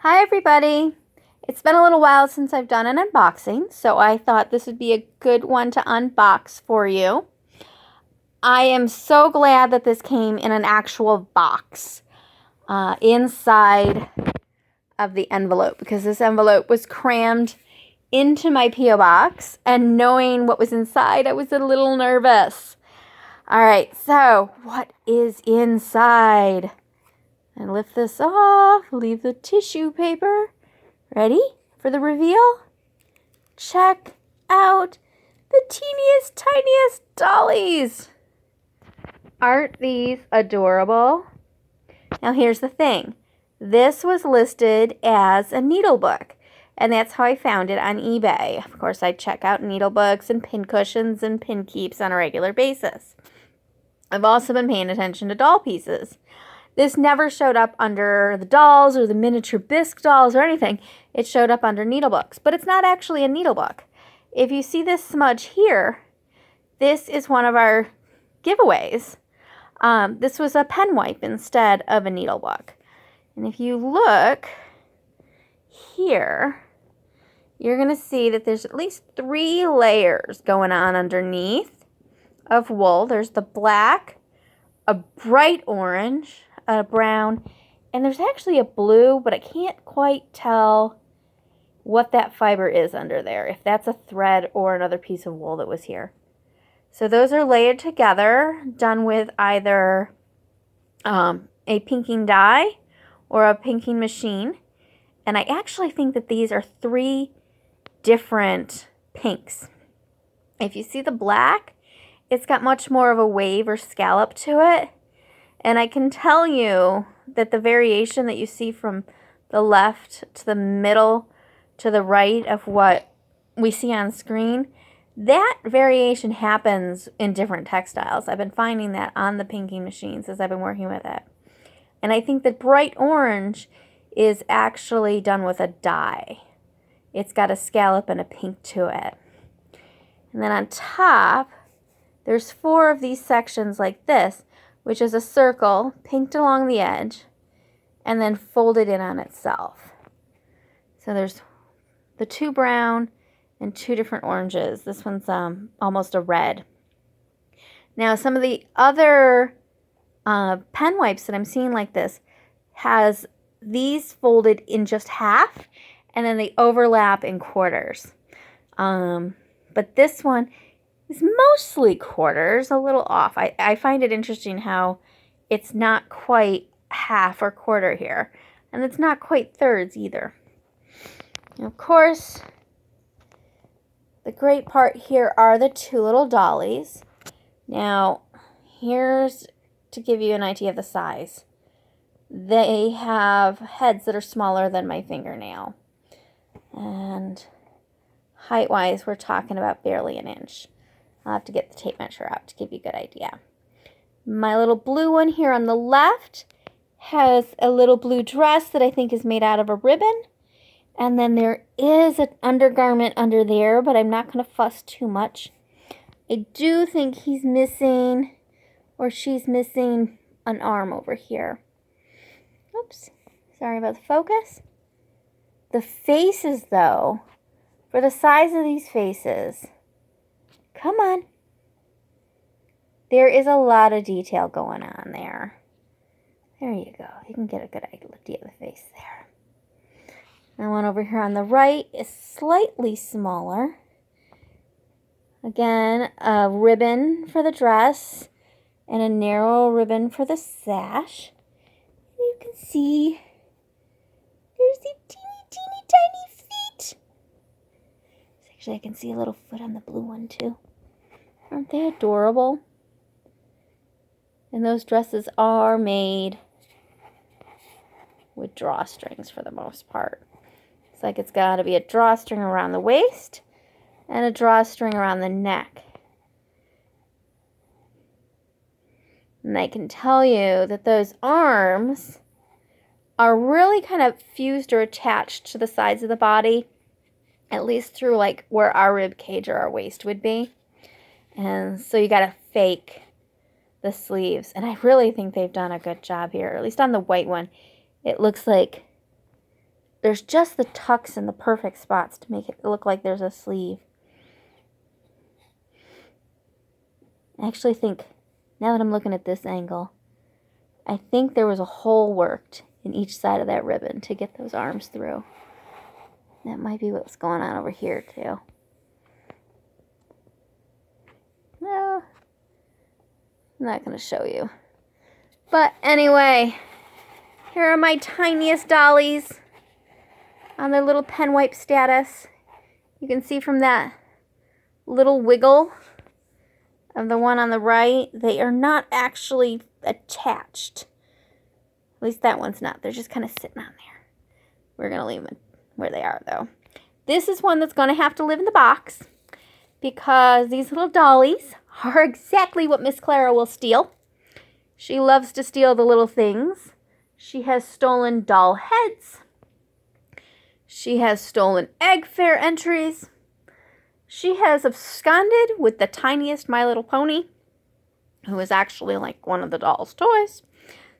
Hi everybody! It's been a little while since I've done an unboxing, so I thought this would be a good one to unbox for you. I am so glad that this came in an actual box inside of the envelope, because this envelope was crammed into my P.O. box, and knowing what was inside, I was a little nervous. Alright, so what is inside? I lift this off, leave the tissue paper. Ready for the reveal? Check out the teeniest, tiniest dollies. Aren't these adorable? Now here's the thing. This was listed as a needle book, and that's how I found it on eBay. Of course, I check out needle books and pin cushions and pin keeps on a regular basis. I've also been paying attention to doll pieces. This never showed up under the dolls or the miniature bisque dolls or anything. It showed up under needle books, but it's not actually a needle book. If you see this smudge here, this is one of our giveaways. This was a pen wipe instead of a needle book. And if you look here, you're going to see that there's at least 3 layers going on underneath of wool. There's the black, a bright orange, a brown, and there's actually a blue, but I can't quite tell what that fiber is under there, if that's a thread or another piece of wool that was here. So those are layered together, done with either a pinking die or a pinking machine. And I actually think that these are 3 different pinks. If you see the black, it's got much more of a wave or scallop to it. And I can tell you that the variation that you see from the left to the middle to the right of what we see on screen, that variation happens in different textiles. I've been finding that on the pinking machines as I've been working with it. And I think that bright orange is actually done with a dye. It's got a scallop and a pink to it. And then on top, there's 4 of these sections like this, which is a circle pinked along the edge and then folded in on itself. So there's the 2 brown and 2 different oranges. This one's almost a red. Now, some of the other pen wipes that I'm seeing like this has these folded in just half, and then they overlap in quarters. But this one is mostly quarters, a little off. I find it interesting how it's not quite half or quarter here, and it's not quite thirds either. And of course, the great part here are the 2 little dollies. Now, here's to give you an idea of the size. They have heads that are smaller than my fingernail. And height-wise, we're talking about barely an inch. I'll have to get the tape measure out to give you a good idea. My little blue one here on the left has a little blue dress that I think is made out of a ribbon. And then there is an undergarment under there, but I'm not going to fuss too much. I do think he's missing, or she's missing, an arm over here. Oops, sorry about the focus. The faces, though, for the size of these faces, come on. There is a lot of detail going on there. There you go. You can get a good idea of the face there. The one over here on the right is slightly smaller. Again, a ribbon for the dress and a narrow ribbon for the sash. And you can see there's the teeny tiny feet. Actually, I can see a little foot on the blue one too. Aren't they adorable? And those dresses are made with drawstrings for the most part. It's like it's got to be a drawstring around the waist and a drawstring around the neck. And I can tell you that those arms are really kind of fused or attached to the sides of the body, at least through like where our rib cage or our waist would be. And so you got to fake the sleeves. And I really think they've done a good job here, at least on the white one. It looks like there's just the tucks in the perfect spots to make it look like there's a sleeve. I actually think, now that I'm looking at this angle, I think there was a hole worked in each side of that ribbon to get those arms through. That might be what's going on over here too. No, I'm not going to show you. But anyway, here are my tiniest dollies on their little pen wipe status. You can see from that little wiggle of the one on the right, they are not actually attached. At least that one's not. They're just kind of sitting on there. We're going to leave them where they are, though. This is one that's going to have to live in the box because these little dollies are exactly what Miss Clara will steal. She loves to steal the little things. She has stolen doll heads. She has stolen egg fair entries. She has absconded with the tiniest My Little Pony, who is actually like one of the doll's toys.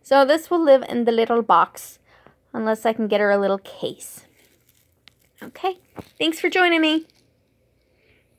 So this will live in the little box unless I can get her a little case. Okay, thanks for joining me.